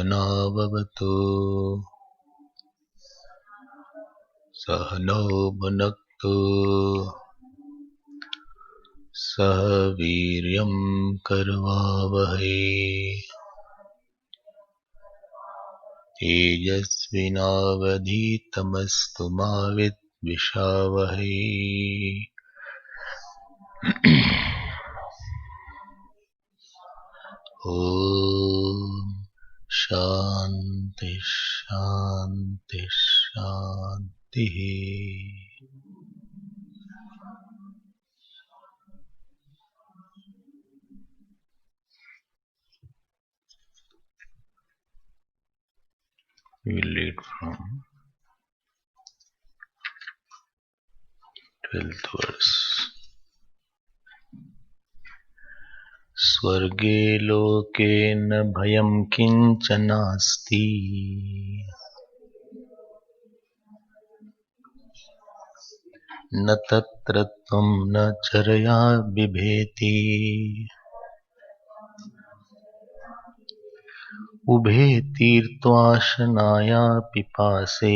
सहनाववतु सहनौ भुनक्तु सह वीर्यं करवावहै तेजस्विनावधीतमस्तु मा विद्विषावहै। ओम शांति शांति शांति। We will read from 12th verse. स्वर्गे लोके न भयं किंचनास्ति न तत्र त्वं न चरया बिभेति उभे तीर्त्वाशनाया पिपासे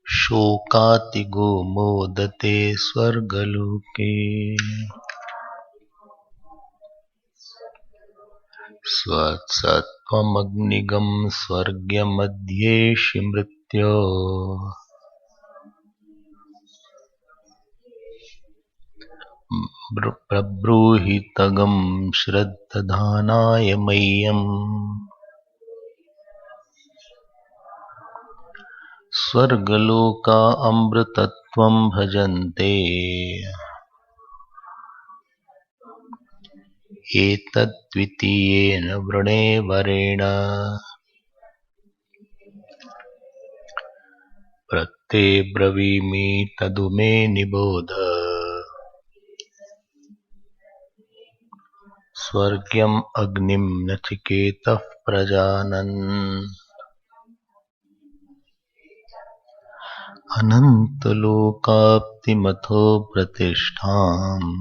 शोकातिगो मोदते स्वर्गलोके स्वत्सत्त्वमग्निगं स्वर्ग्यमध्येषि मृत्यो प्रब्रूहितगं श्रद्धधानाय मह्यम् स्वर्गलोका अमृतत्वं भजन्ते एतद्द्वितीयेन वृणे वरेण प्रत्ते ब्रवीमि तदु मे निबोध स्वर्ग्यम् अग्निं नचिकेतः प्रजानन् अनन्तलोकाप्तिमथो प्रतिष्ठाम्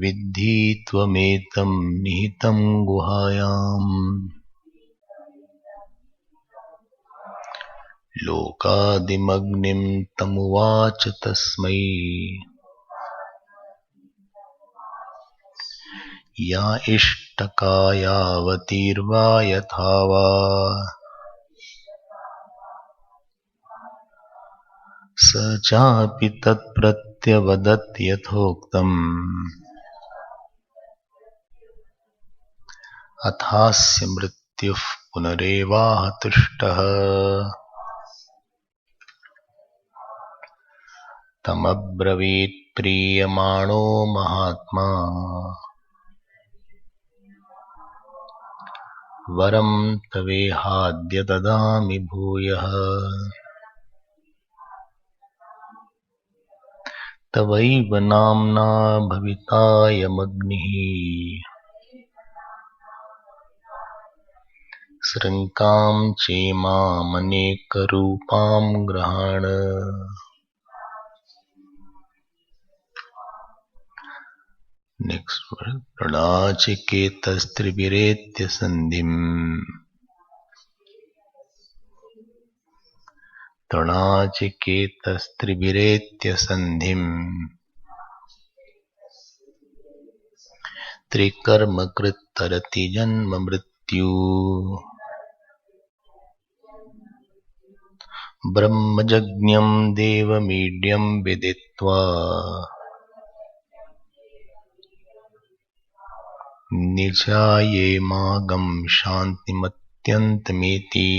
विद्धि त्वमेतं निहितं गुहायाम् लोकादिमग्निं तमुवाच तस्मै या इष्टकायावतीर्वा यथा वा स चापि तत्प्रत्यवदत् यथोक्तम् अथास्य मृत्युः पुनरेवाहतुष्टः तमब्रवीत् प्रीयमाणो महात्मा वरं तवेहाद्य ददामि भूयः तवैव नाम्ना भवितायमग्निः सृङ्कां चेमामनेकरूपां गृहाण नेक्स्ट वर्ड प्रणाचिकेतस्त्रिभिरेत्य सन्धिम् तृणाचिकेतस्त्रिभिरेत्य सन्धिम् त्रिकर्मकृत् तरति जन्म मृत्यु ब्रह्मजज्ञं देवमीड्यं विदित्वा निचायेमागं शान्तिमत्यन्तमेति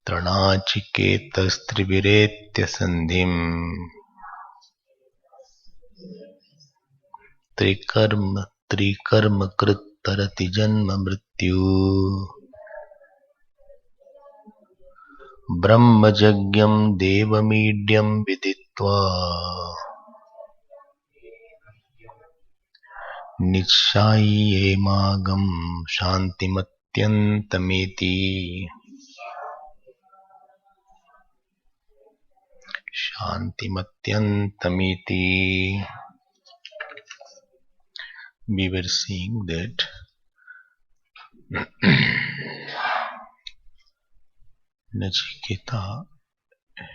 तृणाचिकेतस्त्रिभिरेत्य सन्धिम् त्रिकर्मकृत् तरति जन्म मृत्यु ब्रह्मजज्ञं देवमीड्यं विदित्वा निश्चायेमागं शान्तिमत्यन्तमेति Shantimatyantamitti. We were seeing that Nachiketa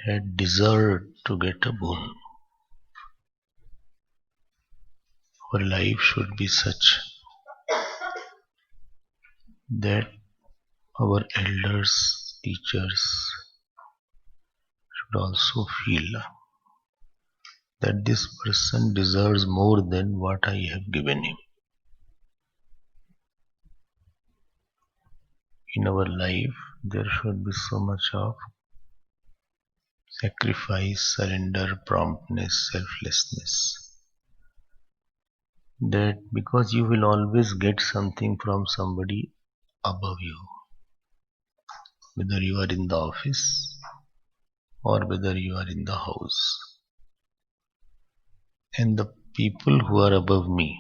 had deserved to get a boon. Our life should be such that our elders, teachers should also feel that this person deserves more than what I have given him. In our life, there should be so much of sacrifice, surrender, promptness, selflessness, that because you will always get something from somebody above you, whether you are in the office or whether you are in the house. And the people who are above me,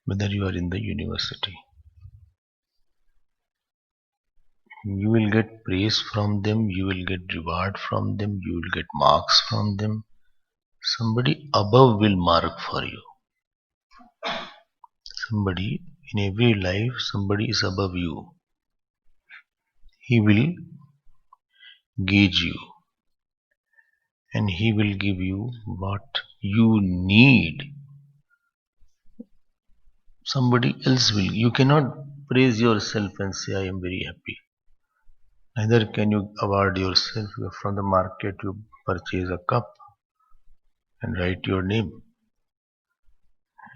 whether you are in the university, you will get praise from them, you will get reward from them, you will get marks from them. Somebody above will mark for you. Somebody in every life, somebody is above you. He will gauge you and he will give you what you need. Somebody else will. You cannot praise yourself and say, I am very happy. Neither can you award yourself. From the market you purchase a cup and write your name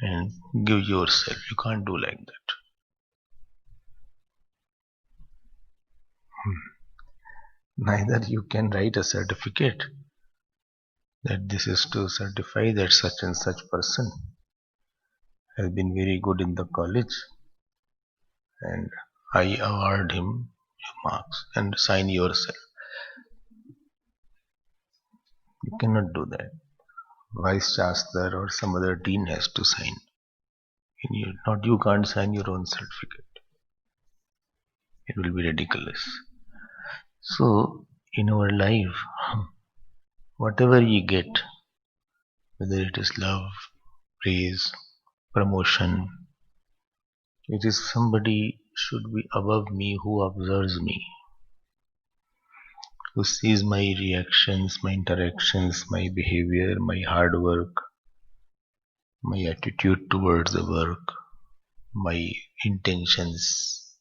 and give yourself. You can't do like that. Neither you can write a certificate that this is to certify that such and such person has been very good in the college and I award him marks and sign yourself. You cannot do that. Vice Chancellor or some other dean has to sign. Not you can't sign your own certificate. It will be ridiculous. So, in our life, whatever you get, whether it is love, praise, promotion, it is somebody should be above me who observes me, who sees my reactions, my interactions, my behavior, my hard work, my attitude towards the work, my intentions.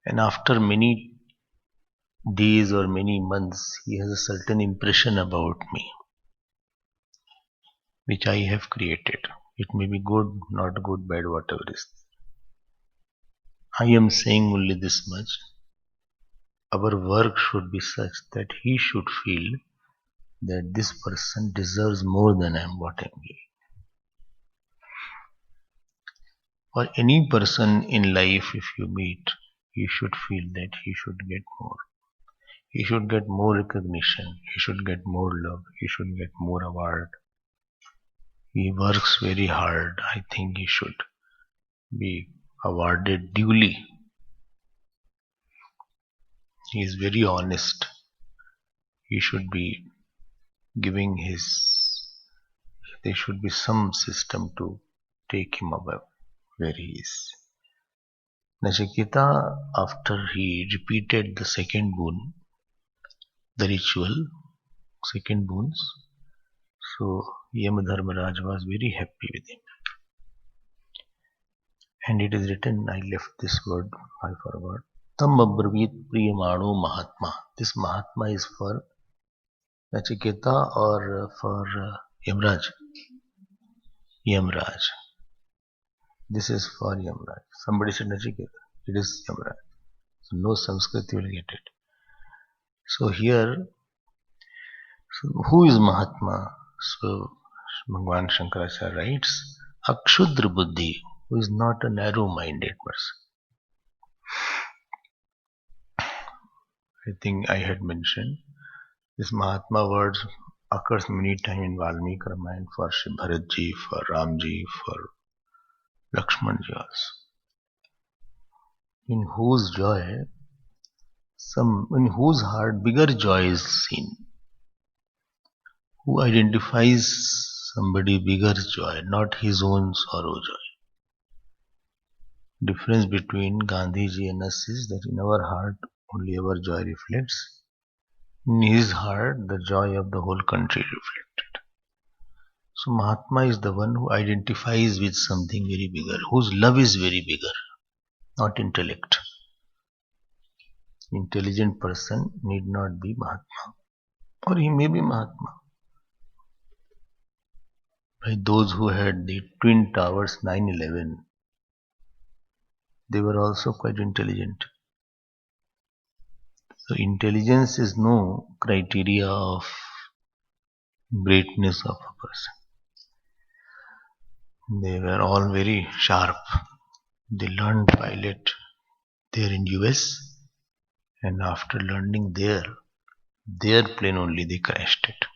And after many days or many months, he has a certain impression about me, which I have created. It may be good, not good, bad, whatever is. I am saying only this much. Our work should be such that he should feel that this person deserves more than what I am giving. For any person in life, if you meet, he should feel that he should get more. He should get more recognition. He should get more love. He should get more award. He works very hard. I think he should be awarded duly. He is very honest. He should be giving there should be some system to take him above where he is. Nachiketa, after he repeated the second boon, the ritual, second boons, so Yamadharmaraj was very happy with him. And it is written, I left this word, I forgot. Tam abravit priyamano Mahatma. This Mahatma is for Nachiketa or for Yamraj? Yamraj. This is for Yamraj. Somebody said Nachiketa. It is Yamraj. So no Sanskrit you will get it. So here, who is Mahatma? So Bhagwan Shankaracharya writes, Akshudra Buddhi, who is not a narrow-minded person. I think I had mentioned this Mahatma word occurs many times in Valmiki Ramayana for Bharatji, for Ramji, for Lakshmanji also. In whose joy some in whose heart bigger joy is seen, who identifies somebody bigger joy, not his own sorrow joy. Difference between Gandhiji and us is that in our heart only our joy reflects. In his heart, the joy of the whole country reflected. So Mahatma is the one who identifies with something very bigger, whose love is very bigger, not intellect. Intelligent person need not be Mahatma, or he may be Mahatma. By those who had the Twin Towers 9/11, they were also quite intelligent. So intelligence is no criteria of greatness of a person. They were all very sharp. They learned pilot there in US, and after learning there, their plane only they crashed it.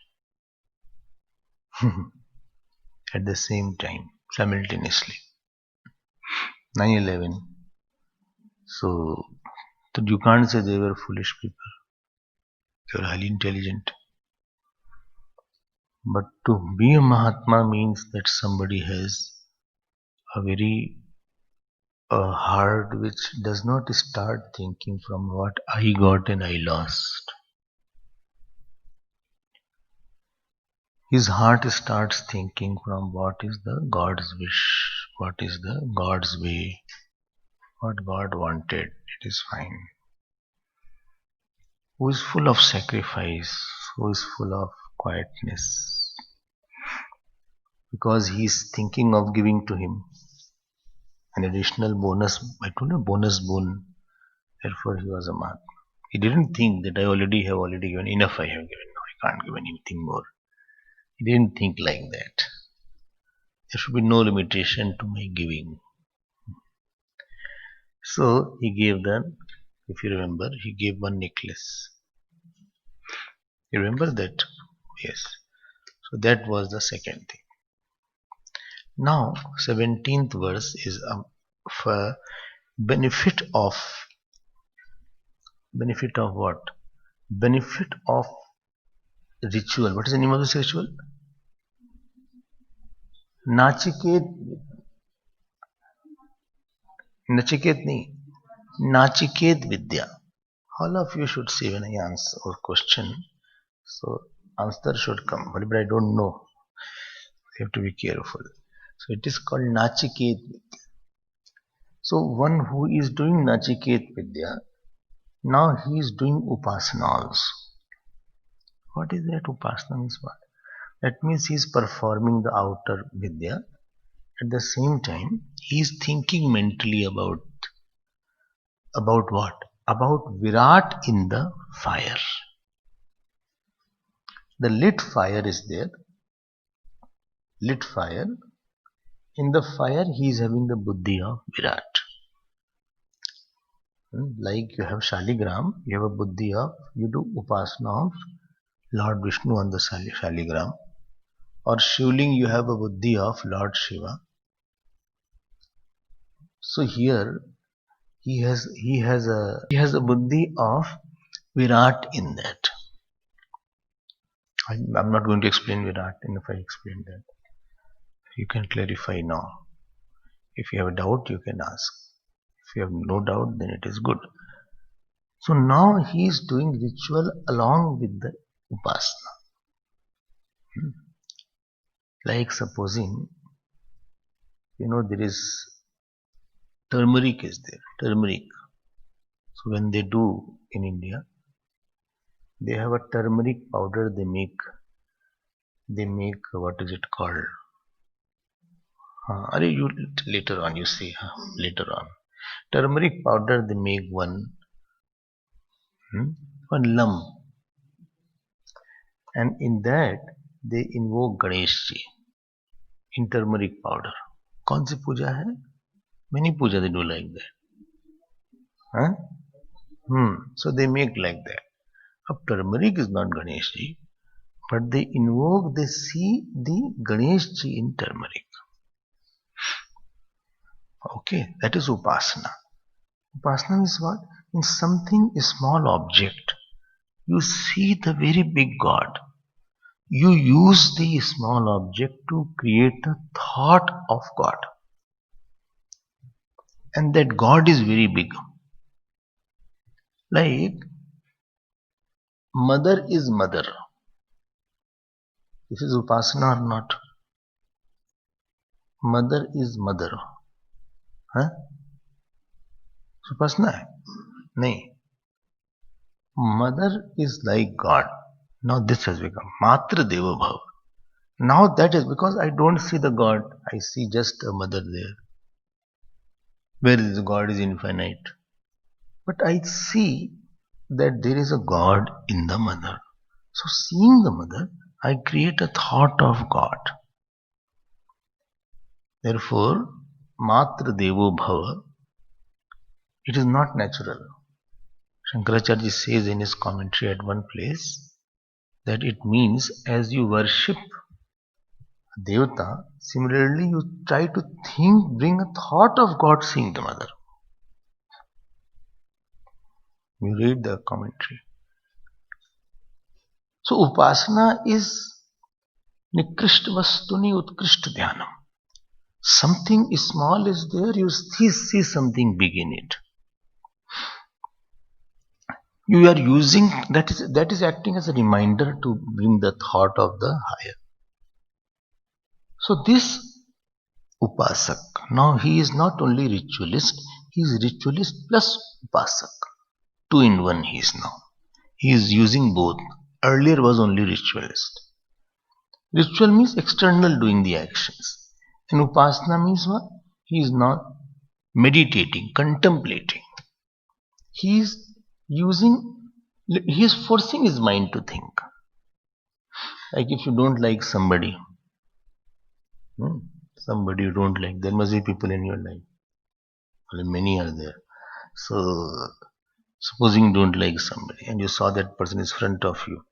At the same time, simultaneously. 9/11. So you can't say they were foolish people. They were highly intelligent. But to be a Mahatma means that somebody has a very heart which does not start thinking from what I got and I lost. His heart starts thinking from what is the God's wish, what is the God's way, what God wanted, it is fine. Who is full of sacrifice, who is full of quietness, because he is thinking of giving to him an additional bonus, I told you, bonus boon. Therefore he was a Mahatma. He didn't think that I have already given, enough I have given, now I can't give anything more. He didn't think like that. There should be no limitation to my giving. So he gave them, if you remember, he gave one necklace. You remember that? Yes. So that was the second thing. Now 17th verse is for benefit of what? Benefit of ritual. What is the name of this ritual? Nachiket Vidya. All of you should say when I answer or question. So answer should come. But I don't know. You have to be careful. So it is called Nachiket Vidya. So one who is doing Nachiket Vidya, now he is doing Upasana also. What is that? Upasana means what? That means he is performing the outer Vidya. At the same time, he is thinking mentally about what? About Virat in the fire. The lit fire is there. Lit fire. In the fire, he is having the buddhi of Virat. Like you have Shaligram, you have a buddhi of, you do Upasana of Lord Vishnu on the Shaligram. Or Shivling, you have a buddhi of Lord Shiva. So here he has a buddhi of Virat in that. I'm not going to explain Virat, and if I explain that, you can clarify now. If you have a doubt, you can ask. If you have no doubt, then it is good. So now he is doing ritual along with the Upasana. Like supposing, there is turmeric is there. Turmeric. So when they do in India, they have a turmeric powder they make. They make, what is it called? Later on you see, later on. Turmeric powder they make one lump. And in that they invoke Ganesh ji in turmeric powder. कौन सी पूजा है? Many puja they do like that. So they make like that. अब turmeric is not Ganesh ji, but they invoke, they see the Ganesh ji in turmeric. Okay, that is Upasana. Upasana is what? in something, a small object, you see the very big God. You use the small object to create a thought of God. And that God is very big. Like, mother is mother. This is upasana or not? Mother is mother. Huh? Upasana hai? Nahi. Mother is like God. Now this has become Matra Deva Bhava. Now that is because I don't see the God. I see just a mother there. Where is God is infinite. But I see that there is a God in the mother. So seeing the mother, I create a thought of God. Therefore, Matra Devo Bhava, it is not natural. Shankaracharya says in his commentary at one place that it means as you worship a Devata, similarly you try to bring a thought of God seeing the mother. You read the commentary. So Upasana is Nikrishta Vastuni Utkrisht Dhyanam. Something small is there, you see something big in it. You are using, that is acting as a reminder to bring the thought of the higher. So this Upasak, now he is not only ritualist, he is ritualist plus Upasak. 2 in 1 he is now. He is using both. Earlier was only ritualist. Ritual means external doing the actions. And Upasana means what? He is not meditating, contemplating. He is forcing his mind to think. Like if you don't like somebody you don't like, there must be people in your life. Well, many are there. So, supposing you don't like somebody and you saw that person is in front of you.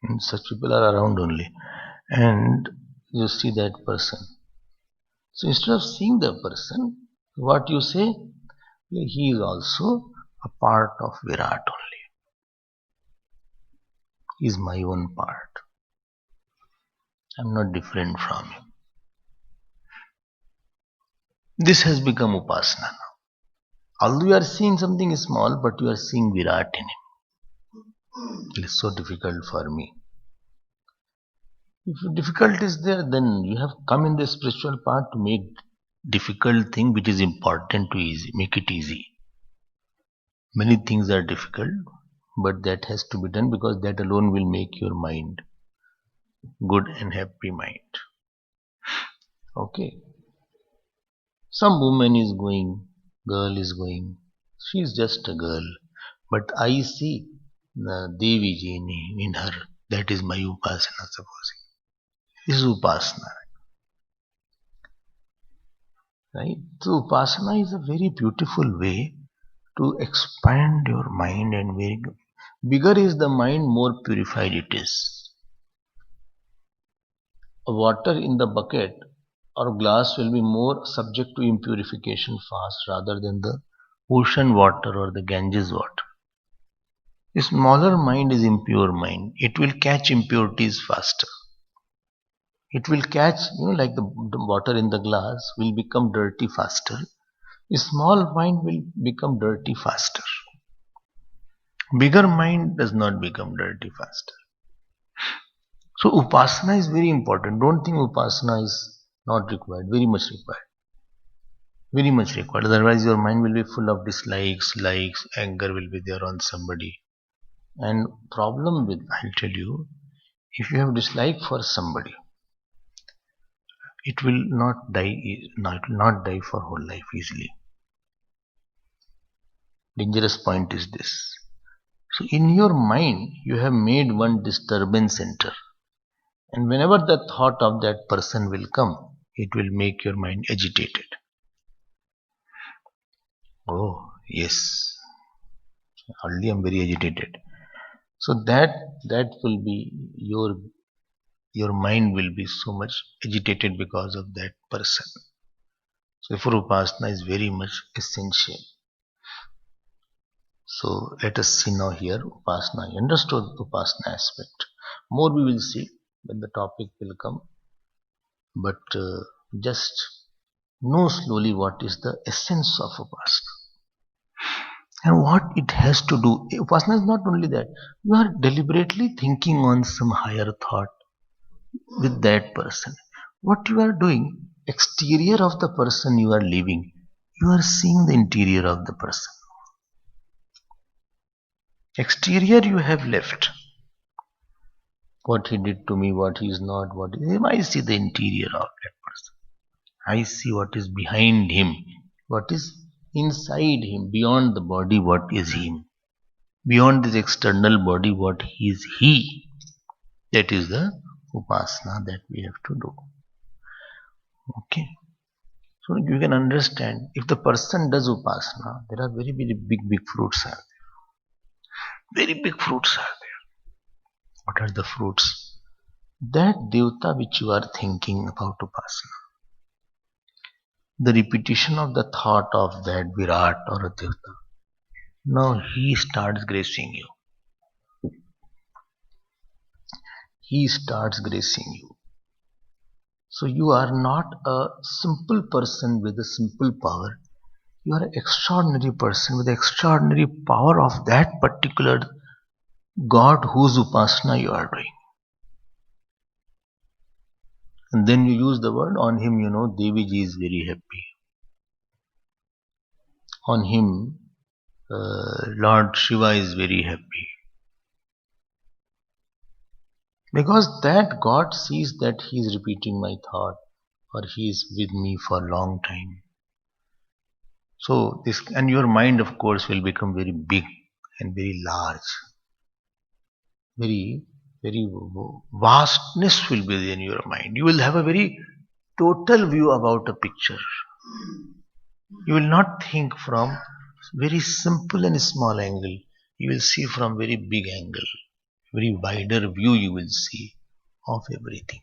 And such people are around only. And you see that person. So instead of seeing the person, what you say? He is also a part of Virat only. He is my own part. I am not different from him. This has become Upasana now. Although you are seeing something small, but you are seeing Virat in him. It is so difficult for me. If difficult is there, then you have come in the spiritual path to make difficult thing which is important to easy, make it easy. Many things are difficult, but that has to be done because that alone will make your mind good and happy mind. Okay. Some woman is going, girl is going, she is just a girl, but I see the Devi Ji in her. That is my Upasana, supposing. This is Upasana. Right? So Upasana is a very beautiful way to expand your mind, and very bigger is the mind, more purified it is. Water in the bucket or glass will be more subject to impurification fast rather than the ocean water or the Ganges water. A smaller mind is impure mind. It will catch impurities faster. It will catch, like the water in the glass will become dirty faster. A small mind will become dirty faster. Bigger mind does not become dirty faster. So Upasana is very important. Don't think Upasana is not required. Very much required. Very much required. Otherwise your mind will be full of dislikes, likes, anger will be there on somebody. And problem with, I'll tell you, if you have dislike for somebody, it will not die for whole life easily. Dangerous point is this. So in your mind, you have made one disturbance center. And whenever the thought of that person will come, it will make your mind agitated. Oh, yes. Already I am very agitated. So that will be your mind will be so much agitated because of that person. So therefore Upasana is very much essential. So let us see now here Upasana. You understood Upasana aspect. More we will see when the topic will come. But just know slowly what is the essence of Upasana. And what it has to do. Upasana is not only that. You are deliberately thinking on some higher thought with that person. What you are doing, exterior of the person you are living, you are seeing the interior of the person. Exterior you have left. What he did to me, what he is not, what is him. I see the interior of that person. I see what is behind him, what is inside him, beyond the body, what is him. Beyond this external body, what is he. That is the upasana that we have to do. Okay. So you can understand, if the person does upasana, there are very, very big fruits are there. Very big fruits are there. What are the fruits? That devta which you are thinking about upasana, the repetition of the thought of that Virat or a devta, now he starts gracing you. He starts gracing you. So you are not a simple person with a simple power. You are an extraordinary person with the extraordinary power of that particular God whose upasana you are doing. And then you use the word on him, Devi ji is very happy. On him, Lord Shiva is very happy. Because that God sees that he is repeating my thought or he is with me for a long time. So this, and your mind of course will become very big and very large. Very vastness will be in your mind. You will have a very total view about a picture. You will not think from very simple and small angle. You will see from very big angle. Very wider view you will see of everything.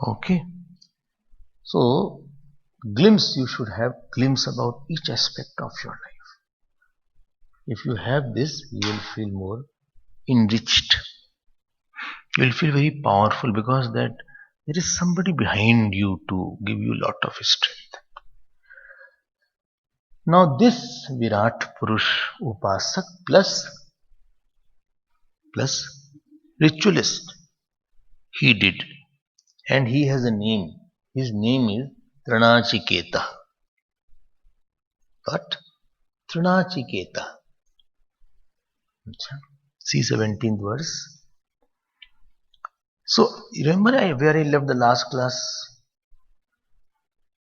Okay. So glimpse, you should have glimpse about each aspect of your life. If you have this, you will feel more enriched. You will feel very powerful because that there is somebody behind you to give you a lot of strength. Now this Virat Purush Upasak plus ritualist, he did, and he has a name. His name is Trinachiketa. What? Trinachiketa. See 17th verse. So remember where I left the last class?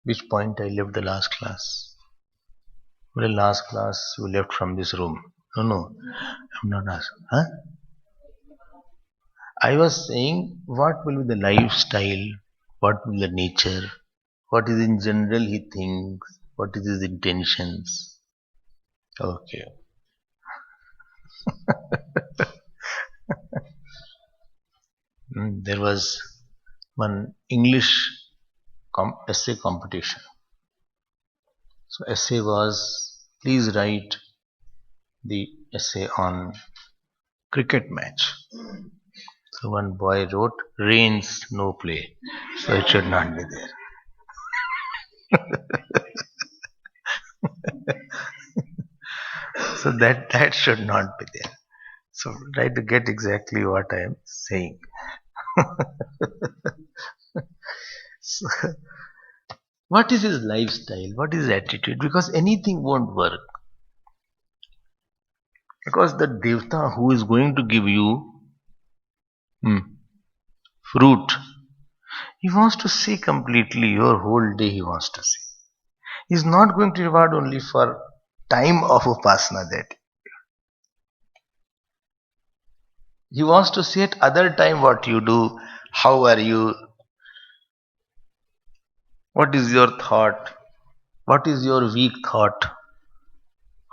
Which point I left the last class? Well, last class you left from this room. No, I'm not asking. Huh? I was saying what will be the lifestyle, what will be the nature, what is in general he thinks, what is his intentions. Okay. There was one English essay competition. So essay was, please write the essay on cricket match. So one boy wrote, rains, no play. So it should not be there. So that should not be there. So try to get exactly what I am saying. So, what is his lifestyle? What is his attitude? Because anything won't work. Because the devta who is going to give you fruit, he wants to see completely your whole day. He wants to see. He is not going to reward only for time of upasana that. He wants to see at other time what you do, how are you, what is your thought, what is your weak thought,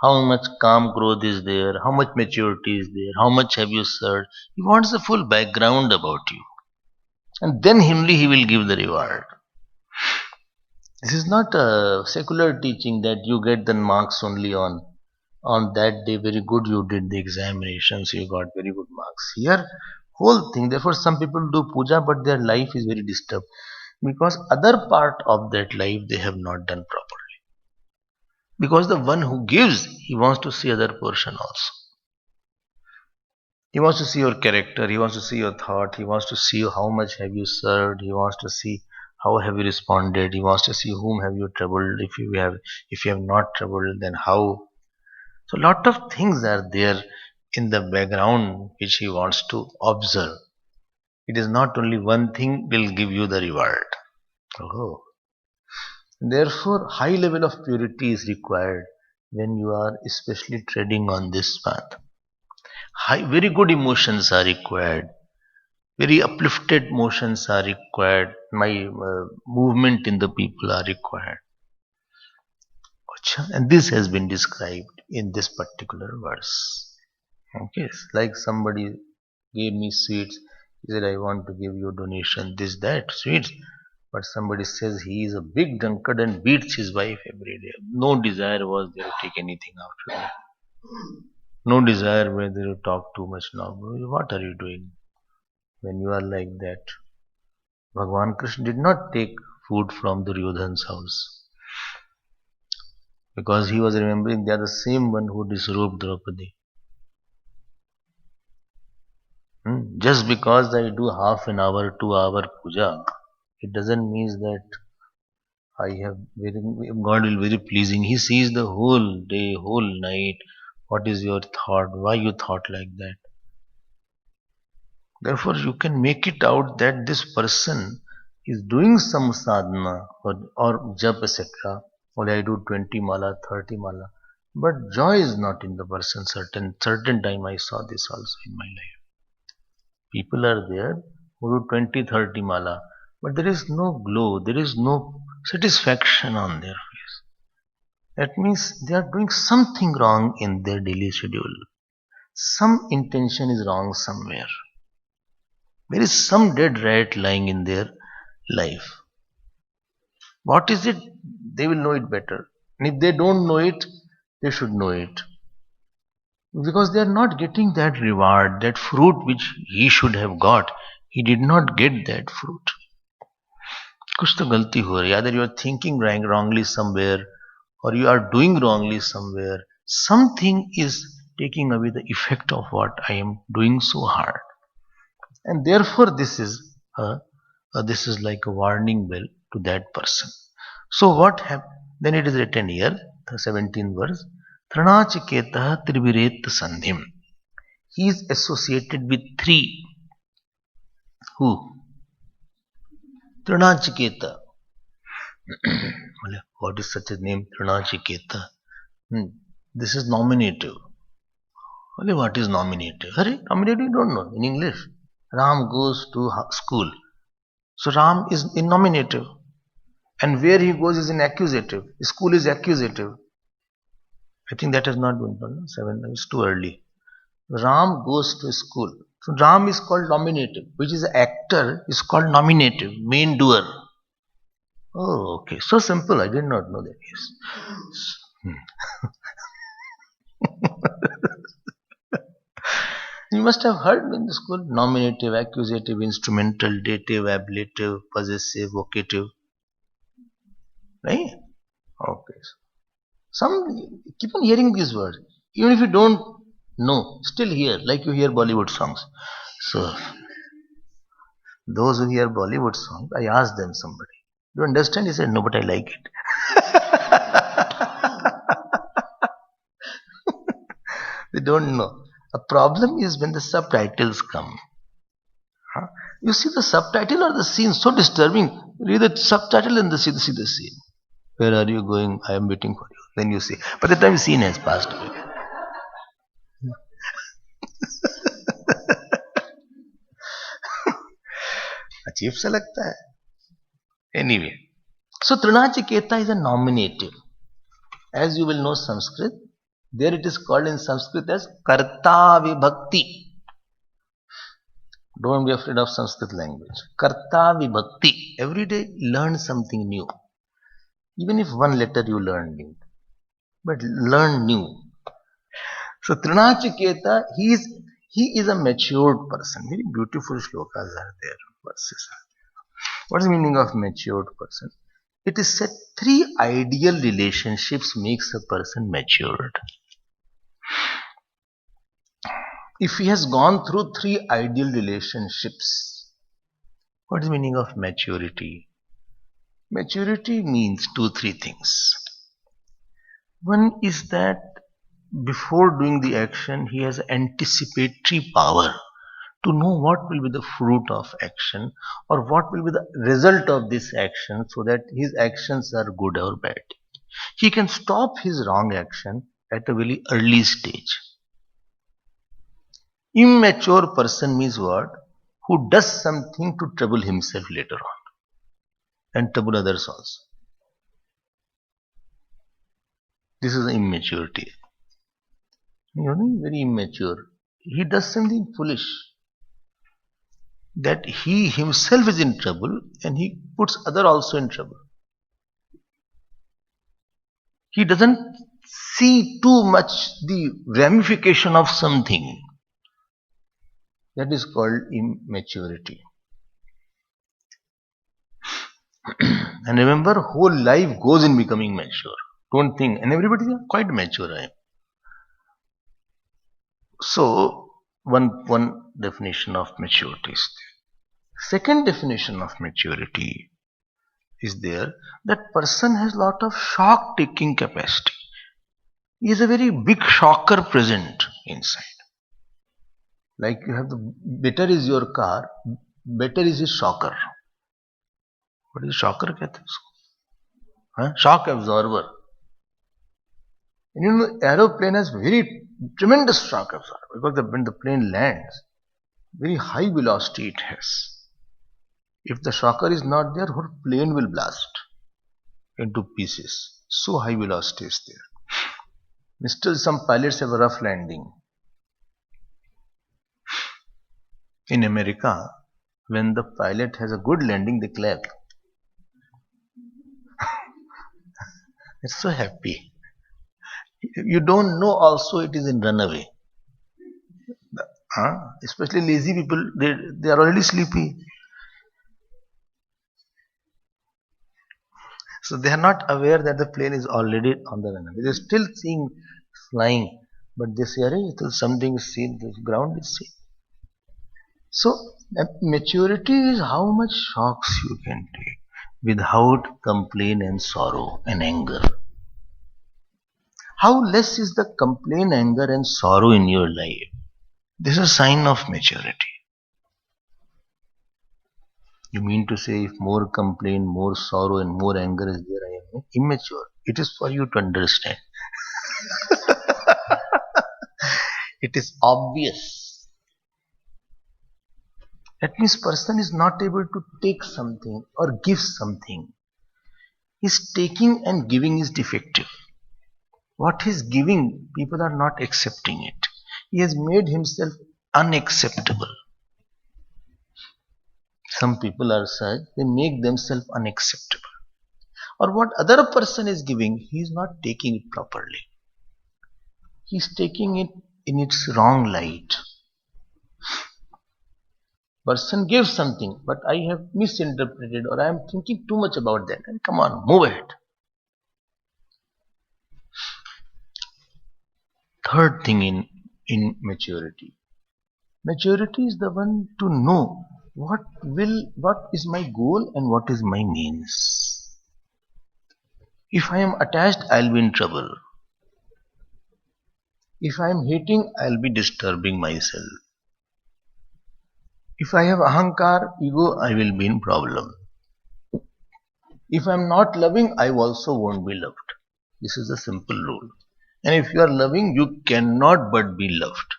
how much calm growth is there, how much maturity is there, how much have you served. He wants the full background about you. And then only he will give the reward. This is not a secular teaching that you get the marks only on On that day, very good, you did the examinations, you got very good marks. Here, whole thing. Therefore, some people do puja, but their life is very disturbed because other part of that life they have not done properly. Because the one who gives, he wants to see other portion also. He wants to see your character, he wants to see your thought, he wants to see how much have you served, he wants to see how have you responded, he wants to see whom have you troubled, if you have not troubled, then how. So lot of things are there in the background which he wants to observe. It is not only one thing will give you the reward. Oh. Therefore, high level of purity is required when you are especially treading on this path. Very good emotions are required. Very uplifted motions are required. My movement in the people are required. And this has been described in this particular verse. Okay, like somebody gave me sweets. He said, I want to give you donation, this, that, sweets. But somebody says he is a big drunkard and beats his wife every day. No desire was there to take anything after that. No desire whether you talk too much now. What are you doing when you are like that? Bhagwan Krishna did not take food from Duryodhan's house because he was remembering they are the same one who disrobed Draupadi. Just because I do half an hour, 2 hour puja, it doesn't mean that God will be very pleasing. He sees the whole day, whole night. What is your thought? Why you thought like that? Therefore, you can make it out that this person is doing some sadhana or jap, etc. Or I do 20 mala, 30 mala. But joy is not in the person. Certain time I saw this also in my life. People are there who do 20, 30 mala, but there is no glow, there is no satisfaction on their face. That means they are doing something wrong in their daily schedule. Some intention is wrong somewhere. There is some dead rat lying in their life. What is it? They will know it better. And if they don't know it, they should know it. Because they are not getting that reward, that fruit which he should have got. He did not get that fruit. कुछ तो गलती हो रही है. Either you are thinking wrongly somewhere or you are doing wrongly somewhere. Something is taking away the effect of what I am doing so hard. And therefore this is like a warning bell to that person. So what happened? Then it is written here, the 17th verse, Tranachiketa Triviret Sandhim. He is associated with three. Who? Tranachiketa. What is such a name? Tranachiketa. This is nominative. What is nominative? Nominative you don't know in English. Ram goes to school. So Ram is in nominative. And where he goes is in accusative. School is accusative. I think that has not been done. 7, it's too early. Ram goes to school. So Ram is called nominative, which is actor is called nominative, main doer. Oh, okay. So simple. I did not know that. Yes. You must have heard in the school nominative, accusative, instrumental, dative, ablative, possessive, vocative. Right? Okay. Keep on hearing these words. Even if you don't know, still hear, like you hear Bollywood songs. So, those who hear Bollywood songs, I asked them somebody, do you understand? He said, no, but I like it. They don't know. A problem is when the subtitles come. You see the subtitle or the scene so disturbing. Read the subtitle and see the scene. Where are you going? I am waiting for you. Then you see. By the time scene has passed away. अजीब सा लगता है. Anyway. So Trinachiketa is a nominative. As you will know Sanskrit, there it is called in Sanskrit as Karta Vibhakti. Don't be afraid of Sanskrit language. Karta Vibhakti. Every day learn something new. Even if one letter you learn new. But learn new. So Trinachiketa, he is a matured person. Very beautiful shlokas are there, verses are there. What is the meaning of matured person? It is said 3 ideal relationships makes a person matured. If he has gone through 3 ideal relationships, what is the meaning of maturity? Maturity means 2-3 things. One is that before doing the action, he has anticipatory power to know what will be the fruit of action or what will be the result of this action so that his actions are good or bad. He can stop his wrong action at a very early stage. Immature person means what? Who does something to trouble himself later on and trouble others also. This is immaturity. Very immature. He does something foolish that he himself is in trouble and he puts other also in trouble. He doesn't see too much the ramification of something. That is called immaturity. And remember, whole life goes in becoming mature. Don't think, and everybody is quite mature. Right? So, one definition of maturity is there. Second definition of maturity is there that person has lot of shock taking capacity. He is a very big shocker present inside. Like you have the better is your car, better is his shocker. What is shocker? कहते हैं उसको? Shock absorber. And aeroplane has very tremendous shock absorber because when the plane lands, very high velocity it has. If the shocker is not there, whole plane will blast into pieces. So high velocity is there. Still, some pilots have a rough landing. In America, when the pilot has a good landing, they clap. It's so happy. You don't know also it is in runaway. Especially lazy people, they are already sleepy. So they are not aware that the plane is already on the runway. They are still seeing flying, but they say, something is seen, the ground is seen. So maturity is how much shocks you can take without complaint and sorrow and anger. How less is the complaint, anger and sorrow in your life? This is a sign of maturity. You mean to say if more complaint, more sorrow and more anger is there, I am immature. It is for you to understand. It is obvious. That means person is not able to take something or give something. His taking and giving is defective. What he is giving, people are not accepting it. He has made himself unacceptable. Some people are such, they make themselves unacceptable. Or what other person is giving, he is not taking it properly. He is taking it in its wrong light. Person gives something, but I have misinterpreted or I am thinking too much about that. And come on, move ahead. Third thing in maturity. Maturity is the one to know what is my goal and what is my means. If I am attached, I'll be in trouble. If I am hating, I'll be disturbing myself. If I have ahankar, ego, I will be in problem. If I am not loving, I also won't be loved. This is a simple rule. And if you are loving, you cannot but be loved.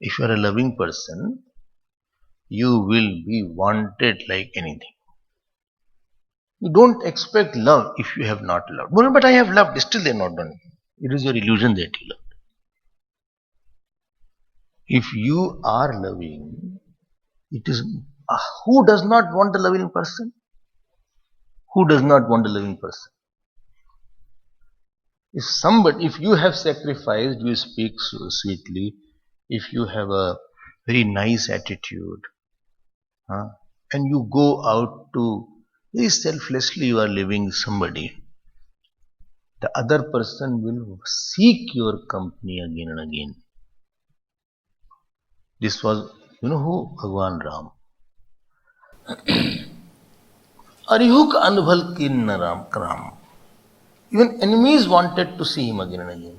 If you are a loving person, you will be wanted like anything. You don't expect love if you have not loved. But I have loved, still they are not done. It is your illusion that you loved. If you are loving, it is who does not want a loving person? Who does not want a loving person? If you have sacrificed, you speak sweetly, if you have a very nice attitude, and you go out to very selflessly, you are living somebody, the other person will seek your company again and again. This was, who? Bhagwan Ram. Arihuk anubhal kin Ram. Even enemies wanted to see him again and again.